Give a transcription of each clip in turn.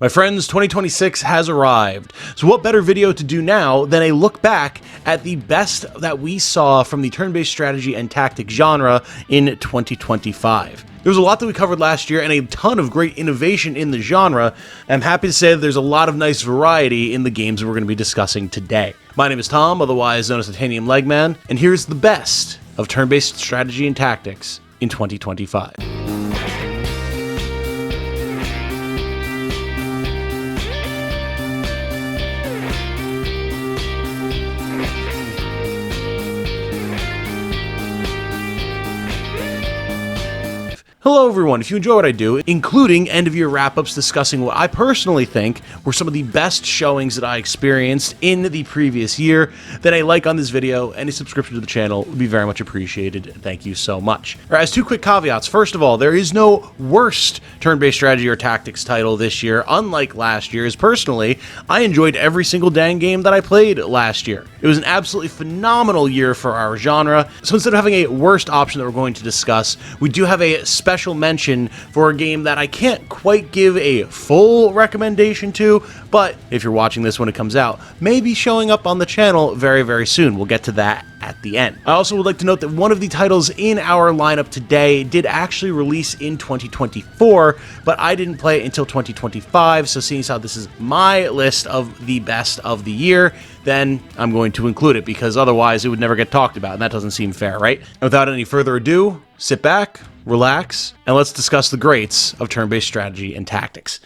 My friends, 2026 has arrived, so what better video to do now than a look back at the best that we saw from the turn-based strategy and tactics genre in 2025. There was a lot that we covered last year and a ton of great innovation in the genre. I'm happy to say that there's a lot of nice variety in the games that we're going to be discussing today. My name is Tom, otherwise known as Titanium Legman, and here's the best of turn-based strategy and tactics in 2025. Hello everyone, if you enjoy what I do, including end-of-year wrap-ups discussing what I personally think were some of the best showings that I experienced in the previous year, then a like on this video and a subscription to the channel would be very much appreciated. Thank you so much. All right, as two quick caveats. First of all, there is no worst turn-based strategy or tactics title this year, unlike last year's. Personally, I enjoyed every single dang game that I played last year. It was an absolutely phenomenal year for our genre, so instead of having a worst option that we're going to discuss, we do have a special mention for a game that I can't quite give a full recommendation to, but if you're watching this when it comes out, may be showing up on the channel very, very soon. We'll get to that at the end. I also would like to note that one of the titles in our lineup today did actually release in 2024, but I didn't play it until 2025, so seeing as how this is my list of the best of the year, then I'm going to include it, because otherwise it would never get talked about, and that doesn't seem fair, right? And without any further ado, sit back, relax, and let's discuss the greats of turn-based strategy and tactics.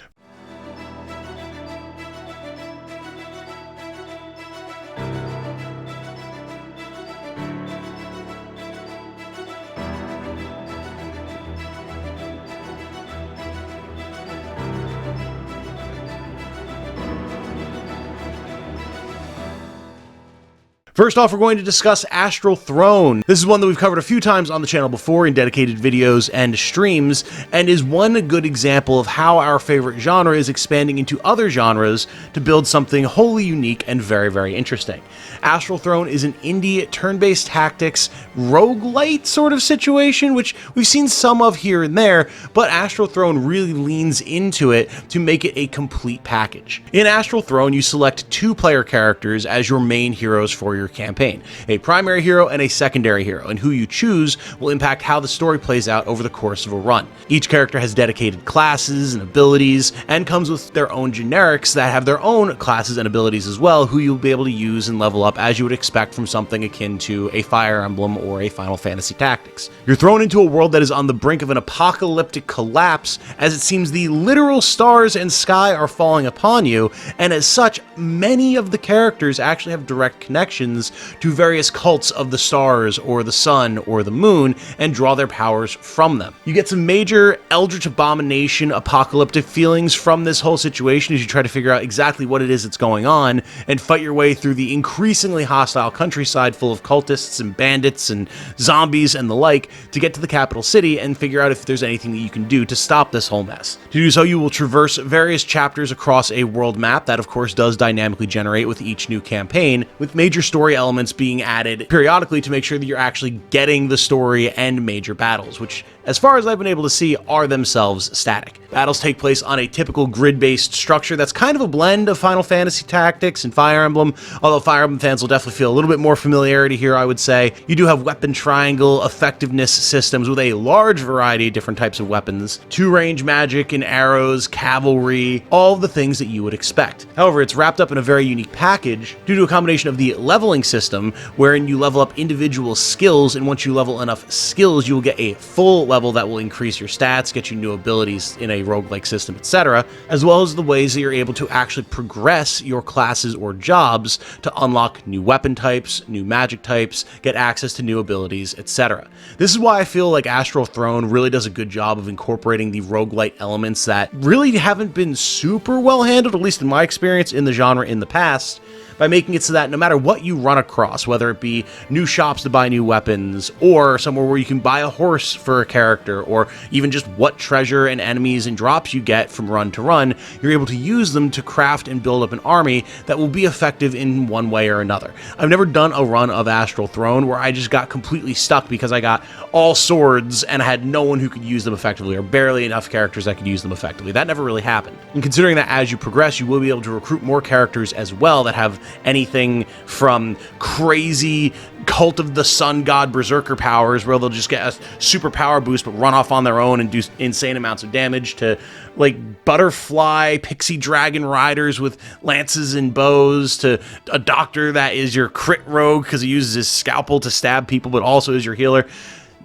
First off, we're going to discuss Astral Throne. This is one that we've covered a few times on the channel before in dedicated videos and streams, and is one good example of how our favorite genre is expanding into other genres to build something wholly unique and very, very interesting. Astral Throne is an indie turn-based tactics roguelite sort of situation, which we've seen some of here and there, but Astral Throne really leans into it to make it a complete package. In Astral Throne, you select two player characters as your main heroes for your campaign, a primary hero and a secondary hero, and who you choose will impact how the story plays out over the course of a run. Each character has dedicated classes and abilities, and comes with their own generics that have their own classes and abilities as well, who you'll be able to use and level up as you would expect from something akin to a Fire Emblem or a Final Fantasy Tactics. You're thrown into a world that is on the brink of an apocalyptic collapse, as it seems the literal stars and sky are falling upon you, and as such, many of the characters actually have direct connections to various cults of the stars or the sun or the moon and draw their powers from them. You get some major Eldritch Abomination apocalyptic feelings from this whole situation as you try to figure out exactly what it is that's going on and fight your way through the increasingly hostile countryside full of cultists and bandits and zombies and the like to get to the capital city and figure out if there's anything that you can do to stop this whole mess. To do so, you will traverse various chapters across a world map that of course does dynamically generate with each new campaign, with major story elements being added periodically to make sure that you're actually getting the story and major battles, which, as far as I've been able to see, are themselves static. Battles take place on a typical grid-based structure that's kind of a blend of Final Fantasy Tactics and Fire Emblem, although Fire Emblem fans will definitely feel a little bit more familiarity here, I would say. You do have weapon triangle effectiveness systems with a large variety of different types of weapons, two-range magic and arrows, cavalry, all the things that you would expect. However, it's wrapped up in a very unique package due to a combination of the leveling system, wherein you level up individual skills, and once you level enough skills, you will get a full level that will increase your stats, get you new abilities in a roguelike system, etc., as well as the ways that you're able to actually progress your classes or jobs to unlock new weapon types, new magic types, get access to new abilities, etc. This is why I feel like Astral Throne really does a good job of incorporating the roguelite elements that really haven't been super well handled, at least in my experience in the genre in the past, by making it so that no matter what you run across, whether it be new shops to buy new weapons, or somewhere where you can buy a horse for a character, or even just what treasure and enemies and drops you get from run to run, you're able to use them to craft and build up an army that will be effective in one way or another. I've never done a run of Astral Throne where I just got completely stuck because I got all swords and I had no one who could use them effectively, or barely enough characters that could use them effectively. That never really happened. And considering that as you progress, you will be able to recruit more characters as well that have anything from crazy Cult of the Sun God Berserker powers, where they'll just get a super power boost but run off on their own and do insane amounts of damage, to like butterfly pixie dragon riders with lances and bows, to a doctor that is your crit rogue because he uses his scalpel to stab people but also is your healer.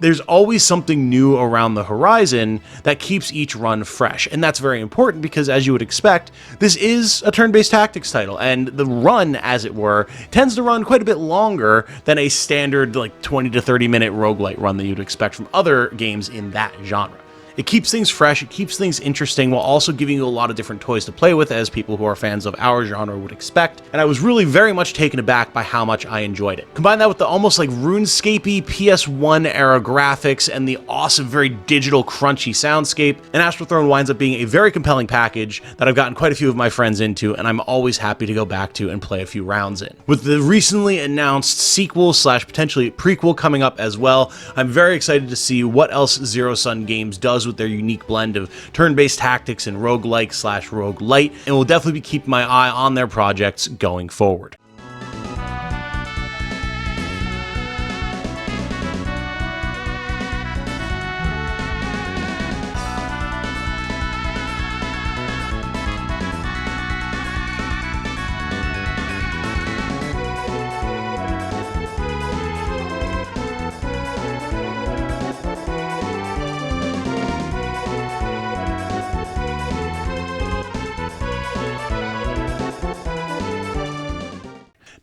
There's always something new around the horizon that keeps each run fresh, and that's very important because, as you would expect, this is a turn-based tactics title, and the run, as it were, tends to run quite a bit longer than a standard like 20 to 30 minute roguelite run that you'd expect from other games in that genre. It keeps things fresh, it keeps things interesting, while also giving you a lot of different toys to play with, as people who are fans of our genre would expect, and I was really very much taken aback by how much I enjoyed it. Combine that with the almost like RuneScape-y PS1 era graphics and the awesome, very digital, crunchy soundscape, and Astral Throne winds up being a very compelling package that I've gotten quite a few of my friends into, and I'm always happy to go back to and play a few rounds in. With the recently announced sequel / potentially prequel coming up as well, I'm very excited to see what else Zero Sun Games does with their unique blend of turn-based tactics and roguelike / roguelite, and will definitely be keeping my eye on their projects going forward.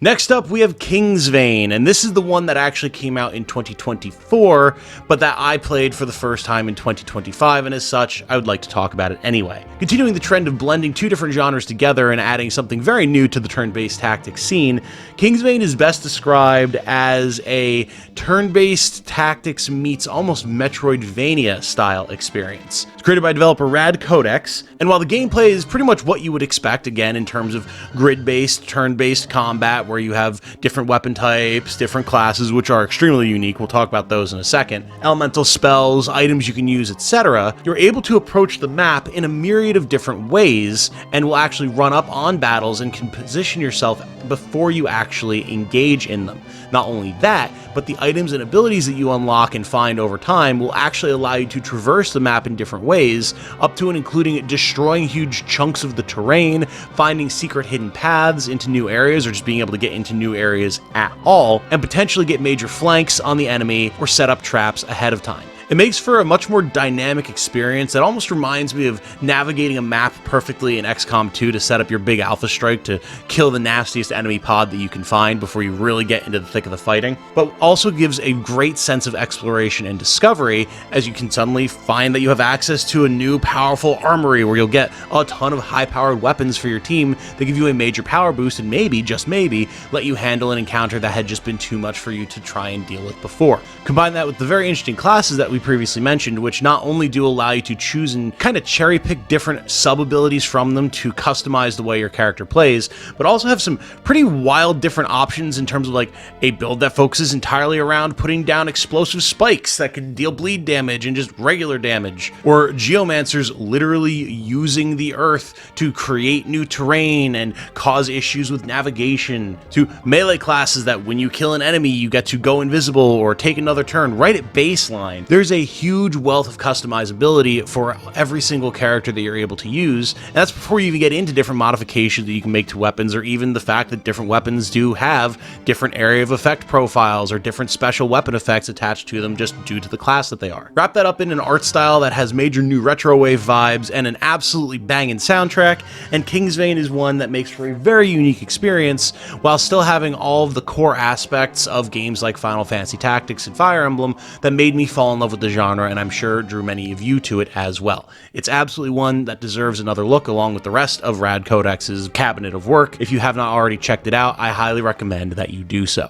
Next up, we have Kingsvein, and this is the one that actually came out in 2024, but that I played for the first time in 2025, and as such, I would like to talk about it anyway. Continuing the trend of blending two different genres together and adding something very new to the turn-based tactics scene, Kingsvein is best described as a turn-based tactics meets almost Metroidvania-style experience. It's created by developer Rad Codex, and while the gameplay is pretty much what you would expect, again, in terms of grid-based, turn-based combat, where you have different weapon types, different classes, which are extremely unique, we'll talk about those in a second, elemental spells, items you can use, etc., you're able to approach the map in a myriad of different ways, and will actually run up on battles and can position yourself before you actually engage in them. Not only that, but the items and abilities that you unlock and find over time will actually allow you to traverse the map in different ways, up to and including destroying huge chunks of the terrain, finding secret hidden paths into new areas, or just being able to get into new areas at all, and potentially get major flanks on the enemy or set up traps ahead of time. It makes for a much more dynamic experience that almost reminds me of navigating a map perfectly in XCOM 2 to set up your big alpha strike to kill the nastiest enemy pod that you can find before you really get into the thick of the fighting, but also gives a great sense of exploration and discovery, as you can suddenly find that you have access to a new powerful armory where you'll get a ton of high-powered weapons for your team that give you a major power boost and maybe, just maybe, let you handle an encounter that had just been too much for you to try and deal with before. Combine that with the very interesting classes that we previously mentioned, which not only do allow you to choose and kind of cherry pick different sub-abilities from them to customize the way your character plays, but also have some pretty wild different options in terms of like a build that focuses entirely around putting down explosive spikes that can deal bleed damage and just regular damage, or geomancers literally using the earth to create new terrain and cause issues with navigation, to melee classes that when you kill an enemy you get to go invisible or take another turn right at baseline. There's a huge wealth of customizability for every single character that you're able to use, and that's before you even get into different modifications that you can make to weapons, or even the fact that different weapons do have different area of effect profiles or different special weapon effects attached to them just due to the class that they are. Wrap that up in an art style that has major new retro wave vibes and an absolutely banging soundtrack, and Kingsvein is one that makes for a very unique experience while still having all of the core aspects of games like Final Fantasy Tactics and Fire Emblem that made me fall in love love with the genre, and I'm sure drew many of you to it as well. It's absolutely one that deserves another look along with the rest of Rad Codex's cabinet of work. If you have not already checked it out, I highly recommend that you do so.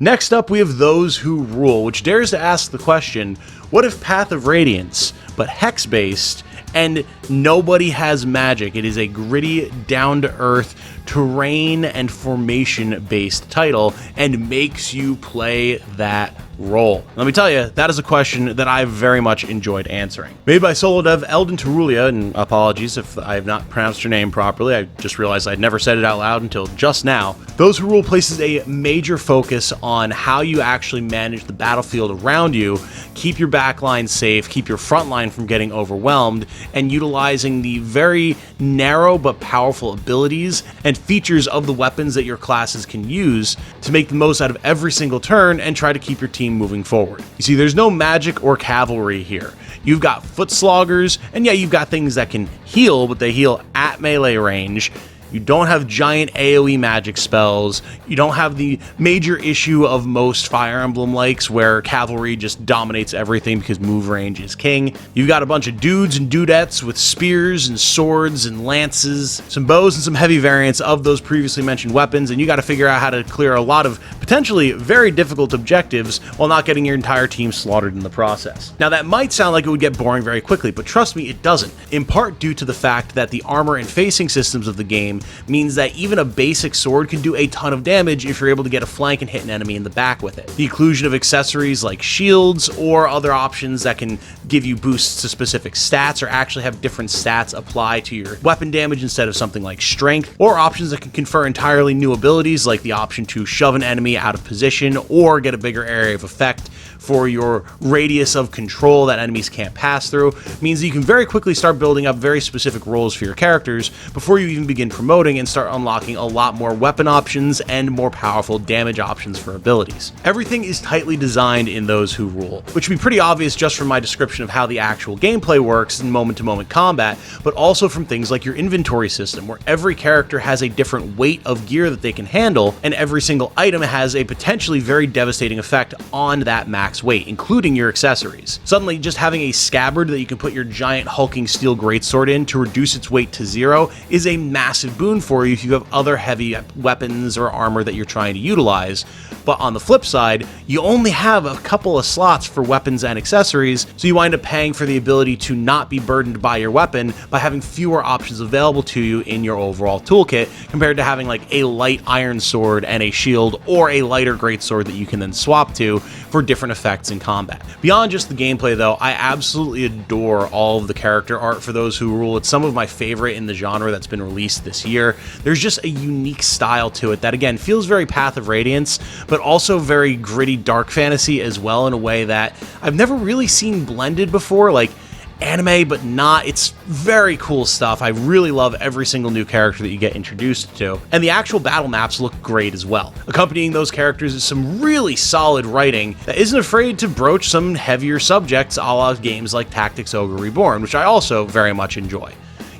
Next up, we have Those Who Rule, which dares to ask the question, what if Path of Radiance, but hex-based, and nobody has magic? It is a gritty, down-to-earth, terrain and formation-based title, and makes you play that role. Let me tell you, that is a question that I've very much enjoyed answering. Made by solo dev Eldon Terulia, and apologies if I have not pronounced your name properly, I just realized I'd never said it out loud until just now. Those Who Rule places a major focus on how you actually manage the battlefield around you, keep your backline safe, keep your front line from getting overwhelmed, and utilizing the very narrow but powerful abilities and features of the weapons that your classes can use to make the most out of every single turn and try to keep your team moving forward. You see, there's no magic or cavalry here. You've got foot sloggers, and yeah, you've got things that can heal, but they heal at melee range. You don't have giant AoE magic spells. You don't have the major issue of most Fire Emblem likes where cavalry just dominates everything because move range is king. You've got a bunch of dudes and dudettes with spears and swords and lances, some bows and some heavy variants of those previously mentioned weapons, and you got to figure out how to clear a lot of potentially very difficult objectives while not getting your entire team slaughtered in the process. Now that might sound like it would get boring very quickly, but trust me, it doesn't, in part due to the fact that the armor and facing systems of the game means that even a basic sword can do a ton of damage if you're able to get a flank and hit an enemy in the back with it. The inclusion of accessories like shields or other options that can give you boosts to specific stats or actually have different stats apply to your weapon damage instead of something like strength, or options that can confer entirely new abilities like the option to shove an enemy out of position or get a bigger area of effect for your radius of control that enemies can't pass through, means that you can very quickly start building up very specific roles for your characters before you even begin promoting and start unlocking a lot more weapon options and more powerful damage options for abilities. Everything is tightly designed in Those Who Rule, which would be pretty obvious just from my description of how the actual gameplay works in moment-to-moment combat, but also from things like your inventory system, where every character has a different weight of gear that they can handle, and every single item has a potentially very devastating effect on that max weight, including your accessories. Suddenly, just having a scabbard that you can put your giant hulking steel greatsword in to reduce its weight to 0 is a massive boon for you if you have other heavy weapons or armor that you're trying to utilize. But on the flip side, you only have a couple of slots for weapons and accessories, so you wind up paying for the ability to not be burdened by your weapon by having fewer options available to you in your overall toolkit compared to having like a light iron sword and a shield or a lighter greatsword that you can then swap to for different effects in combat. Beyond just the gameplay though, I absolutely adore all of the character art for Those Who Rule. It's some of my favorite in the genre that's been released this year. There's just a unique style to it that again feels very Path of Radiance, but also very gritty dark fantasy as well in a way that I've never really seen blended before, like anime but not. It's very cool stuff. I really love every single new character that you get introduced to, and the actual battle maps look great as well. Accompanying those characters is some really solid writing that isn't afraid to broach some heavier subjects a la games like Tactics Ogre Reborn, which I also very much enjoy.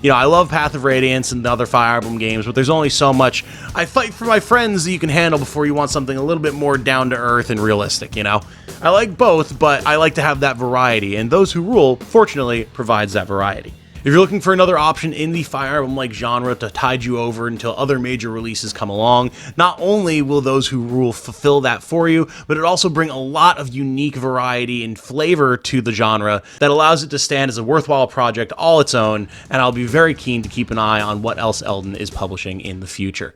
You know, I love Path of Radiance and the other Fire Emblem games, but there's only so much I fight for my friends that you can handle before you want something a little bit more down-to-earth and realistic, you know? I like both, but I like to have that variety, and Those Who Rule, fortunately, provides that variety. If you're looking for another option in the Fire Emblem-like genre to tide you over until other major releases come along, not only will Those Who Rule fulfill that for you, but it also bring a lot of unique variety and flavor to the genre that allows it to stand as a worthwhile project all its own, and I'll be very keen to keep an eye on what else Eldon is publishing in the future.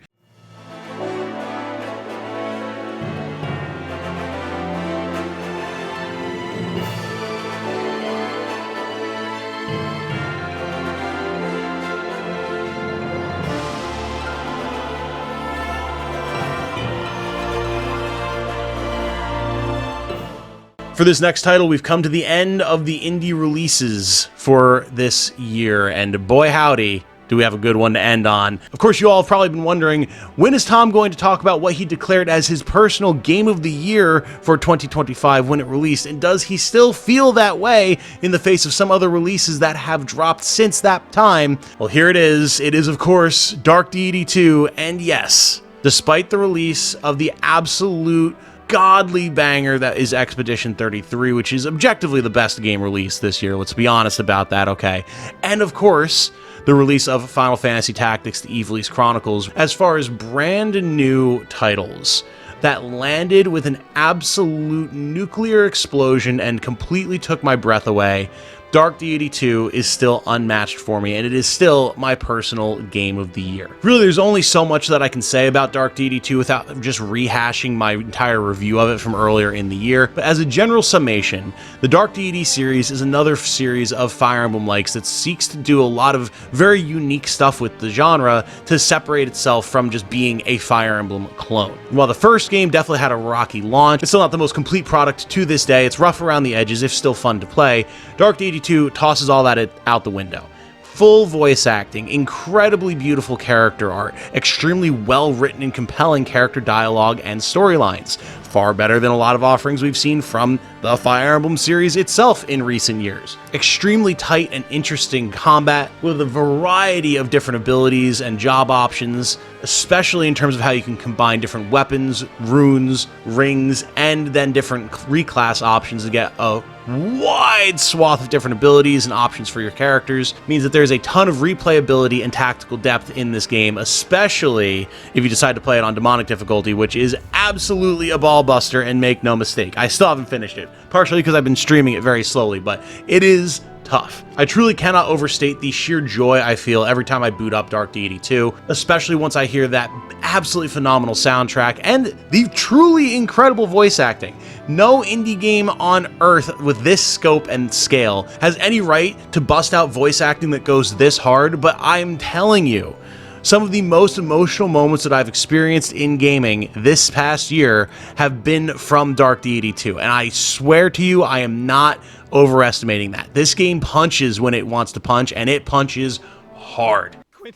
For this next title, we've come to the end of the indie releases for this year, and boy howdy, do we have a good one to end on. Of course, you all have probably been wondering, when is Tom going to talk about what he declared as his personal game of the year for 2025 when it released, and does he still feel that way in the face of some other releases that have dropped since that time? Well, here it is. It is, of course, Dark Deity 2, and yes, despite the release of the absolute godly banger that is Expedition 33, which is objectively the best game released this year, let's be honest about that, okay? And of course, the release of Final Fantasy Tactics, the Ivalice Chronicles, as far as brand new titles that landed with an absolute nuclear explosion and completely took my breath away, Dark Deity 2 is still unmatched for me, and it is still my personal game of the year. Really, there's only so much that I can say about Dark Deity 2 without just rehashing my entire review of it from earlier in the year. But as a general summation, the Dark Deity series is another series of Fire Emblem-likes that seeks to do a lot of very unique stuff with the genre to separate itself from just being a Fire Emblem clone. While the first game definitely had a rocky launch, it's still not the most complete product to this day. It's rough around the edges, if still fun to play. Dark Deity 2 tosses all that out the window. Full voice acting, incredibly beautiful character art, extremely well written and compelling character dialogue and storylines. Far better than a lot of offerings we've seen from the Fire Emblem series itself in recent years. Extremely tight and interesting combat with a variety of different abilities and job options, especially in terms of how you can combine different weapons, runes, rings, and then different reclass options to get a wide swath of different abilities and options for your characters. Means that there's a ton of replayability and tactical depth in this game, especially if you decide to play it on demonic difficulty, which is absolutely a ball buster, and make no mistake, I still haven't finished it, partially because I've been streaming it very slowly, but it is tough. I truly cannot overstate the sheer joy I feel every time I boot up Dark Deity 2, especially once I hear that absolutely phenomenal soundtrack and the truly incredible voice acting. No indie game on earth with this scope and scale has any right to bust out voice acting that goes this hard, but I'm telling you, some of the most emotional moments that I've experienced in gaming this past year have been from Dark Deity 2, and I swear to you, I am not overestimating that. This game punches when it wants to punch, and it punches hard. Quinn,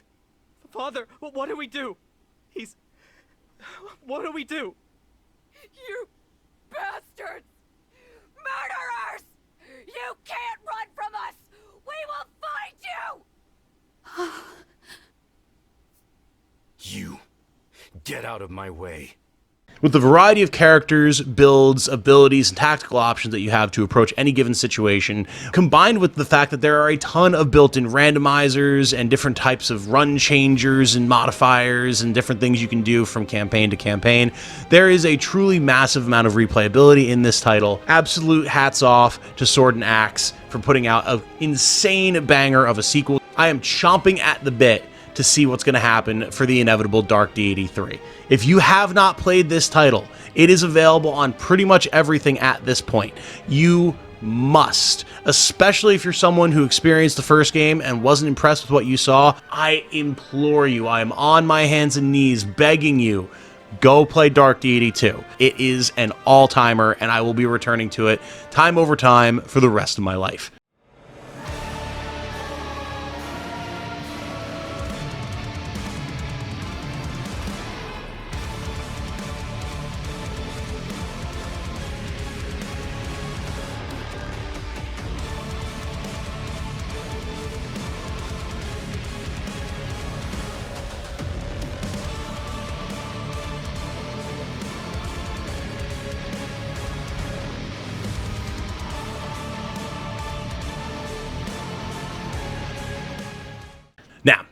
Father, what do we do? What do we do? You bastards! Murderers! You can't run from us! We will find you! You, get out of my way. With the variety of characters, builds, abilities, and tactical options that you have to approach any given situation, combined with the fact that there are a ton of built-in randomizers and different types of run changers and modifiers and different things you can do from campaign to campaign, there is a truly massive amount of replayability in this title. Absolute hats off to Sword and Axe for putting out an insane banger of a sequel. I am chomping at the bit to see what's going to happen for the inevitable Dark Deity 3. If you have not played this title, it is available on pretty much everything at this point. You must, especially if you're someone who experienced the first game and wasn't impressed with what you saw. I implore you, I am on my hands and knees begging you, go play Dark Deity 2. It is an all-timer, and I will be returning to it time over time for the rest of my life. Now,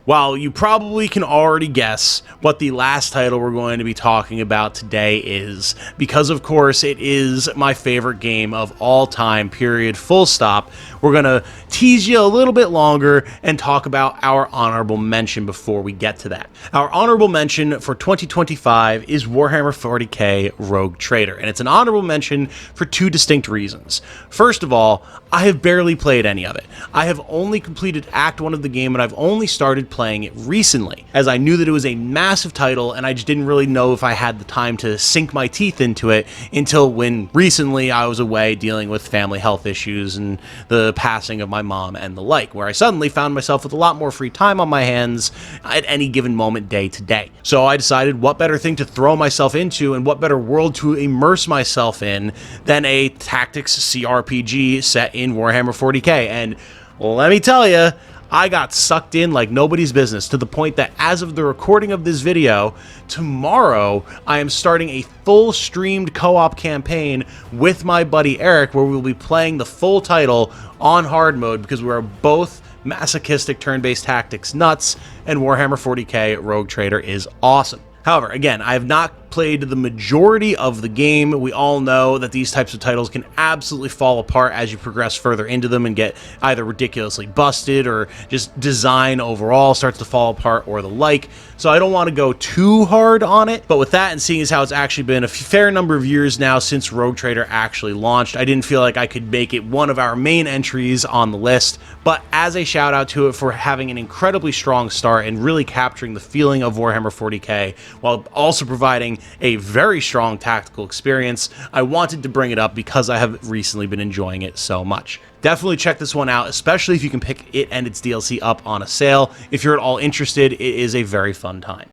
while you probably can already guess what the last title we're going to be talking about today is, because of course it is my favorite game of all time, period, full stop, we're going to tease you a little bit longer and talk about our honorable mention before we get to that. Our honorable mention for 2025 is Warhammer 40k Rogue Trader, and it's an honorable mention for two distinct reasons. First of all, I have barely played any of it. I have only completed Act 1 of the game, and I've only started playing it recently, as I knew that it was a massive title, and I just didn't really know if I had the time to sink my teeth into it until when recently I was away dealing with family health issues and the passing of my mom and the like, where I suddenly found myself with a lot more free time on my hands at any given moment day to day. So I decided what better thing to throw myself into and what better world to immerse myself in than a tactics CRPG set in Warhammer 40k, and let me tell you, I got sucked in like nobody's business, to the point that as of the recording of this video, tomorrow I am starting a full streamed co-op campaign with my buddy Eric, where we'll be playing the full title on hard mode because we are both masochistic turn-based tactics nuts, and Warhammer 40k Rogue Trader is awesome. However, again, I have not played the majority of the game. We all know that these types of titles can absolutely fall apart as you progress further into them and get either ridiculously busted or just design overall starts to fall apart or the like. So I don't want to go too hard on it. But with that, and seeing as how it's actually been a fair number of years now since Rogue Trader actually launched, I didn't feel like I could make it one of our main entries on the list. But as a shout out to it for having an incredibly strong start and really capturing the feeling of Warhammer 40k while also providing a very strong tactical experience, I wanted to bring it up because I have recently been enjoying it so much. Definitely check this one out, especially if you can pick it and its DLC up on a sale. If you're at all interested, it is a very fun time.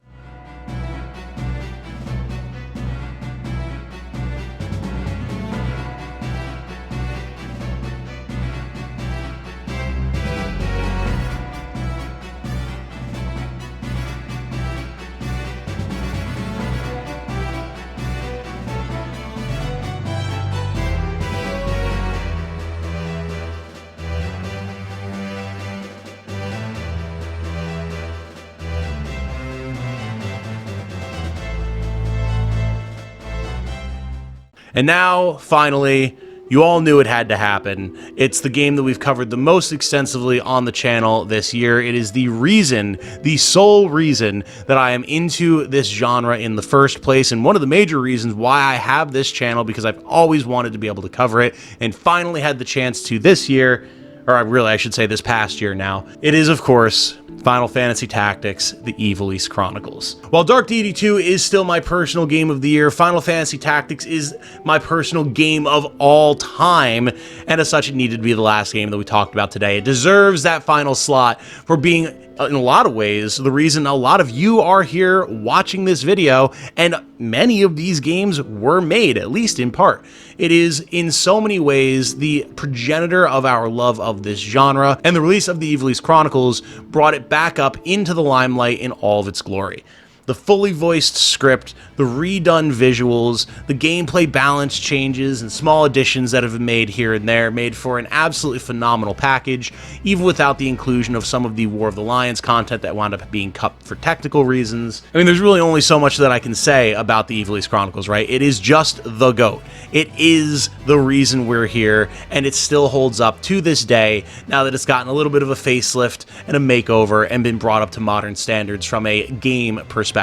And now, finally, you all knew it had to happen. It's the game that we've covered the most extensively on the channel this year. It is the reason, the sole reason, that I am into this genre in the first place, and one of the major reasons why I have this channel, because I've always wanted to be able to cover it, and finally had the chance to this year, or I should say this past year now. It is, of course, Final Fantasy Tactics, the Ivalice Chronicles. While Dark Deity 2 is still my personal game of the year, Final Fantasy Tactics is my personal game of all time, and as such, it needed to be the last game that we talked about today. It deserves that final slot for being, in a lot of ways, the reason a lot of you are here watching this video, and many of these games were made, at least in part. It is, in so many ways, the progenitor of our love of this genre, and the release of the Ivalice Chronicles brought it back up into the limelight in all of its glory. The fully voiced script, the redone visuals, the gameplay balance changes and small additions that have been made here and there made for an absolutely phenomenal package, even without the inclusion of some of the War of the Lions content that wound up being cut for technical reasons. I mean, there's really only so much that I can say about the Ivalice Chronicles, right? It is just the GOAT. It is the reason we're here, and it still holds up to this day, now that it's gotten a little bit of a facelift and a makeover and been brought up to modern standards from a game perspective.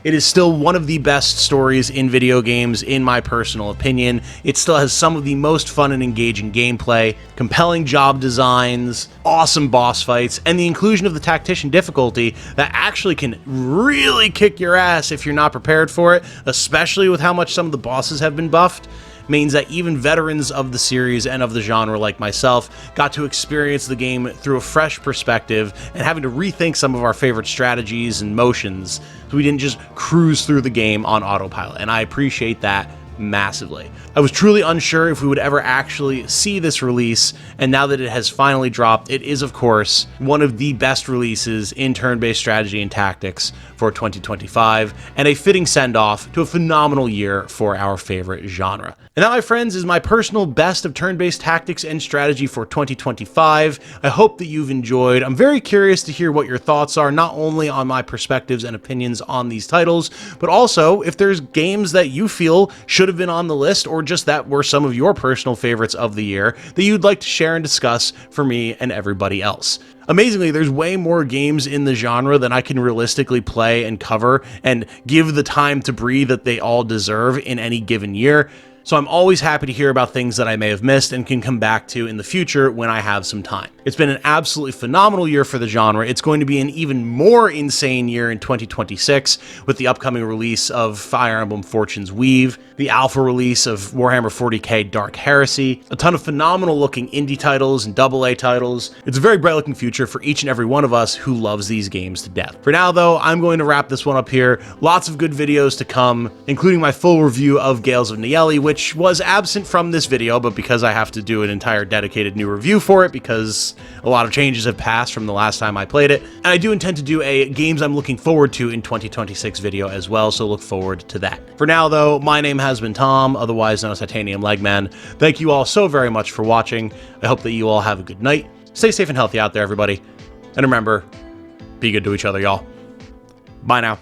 It is still one of the best stories in video games, in my personal opinion. It still has some of the most fun and engaging gameplay, compelling job designs, awesome boss fights, and the inclusion of the tactician difficulty that actually can really kick your ass if you're not prepared for it, especially with how much some of the bosses have been buffed. Means that even veterans of the series and of the genre like myself got to experience the game through a fresh perspective and having to rethink some of our favorite strategies and motions, so we didn't just cruise through the game on autopilot, and I appreciate that massively. I was truly unsure if we would ever actually see this release, and now that it has finally dropped, it is, of course, one of the best releases in turn-based strategy and tactics for 2025, and a fitting send-off to a phenomenal year for our favorite genre. And that, my friends, is my personal best of turn-based tactics and strategy for 2025. I hope that you've enjoyed. I'm very curious to hear what your thoughts are, not only on my perspectives and opinions on these titles, but also if there's games that you feel should have been on the list, or just that were some of your personal favorites of the year that you'd like to share and discuss for me and everybody else. Amazingly, there's way more games in the genre than I can realistically play and cover and give the time to breathe that they all deserve in any given year. So I'm always happy to hear about things that I may have missed and can come back to in the future when I have some time. It's been an absolutely phenomenal year for the genre. It's going to be an even more insane year in 2026 with the upcoming release of Fire Emblem Fortune's Weave, the alpha release of Warhammer 40k Dark Heresy, a ton of phenomenal looking indie titles and AA titles. It's a very bright looking future for each and every one of us who loves these games to death. For now though, I'm going to wrap this one up here. Lots of good videos to come, including my full review of Gales of Nieli, which was absent from this video, but because I have to do an entire dedicated new review for it because a lot of changes have passed from the last time I played it. And I do intend to do a games I'm looking forward to in 2026 video as well, so look forward to that. For now though, my name has been Tom, otherwise known as Titanium Legman. Thank you all so very much for watching. I hope that you all have a good night. Stay safe and healthy out there, everybody. And remember, be good to each other, y'all. Bye now.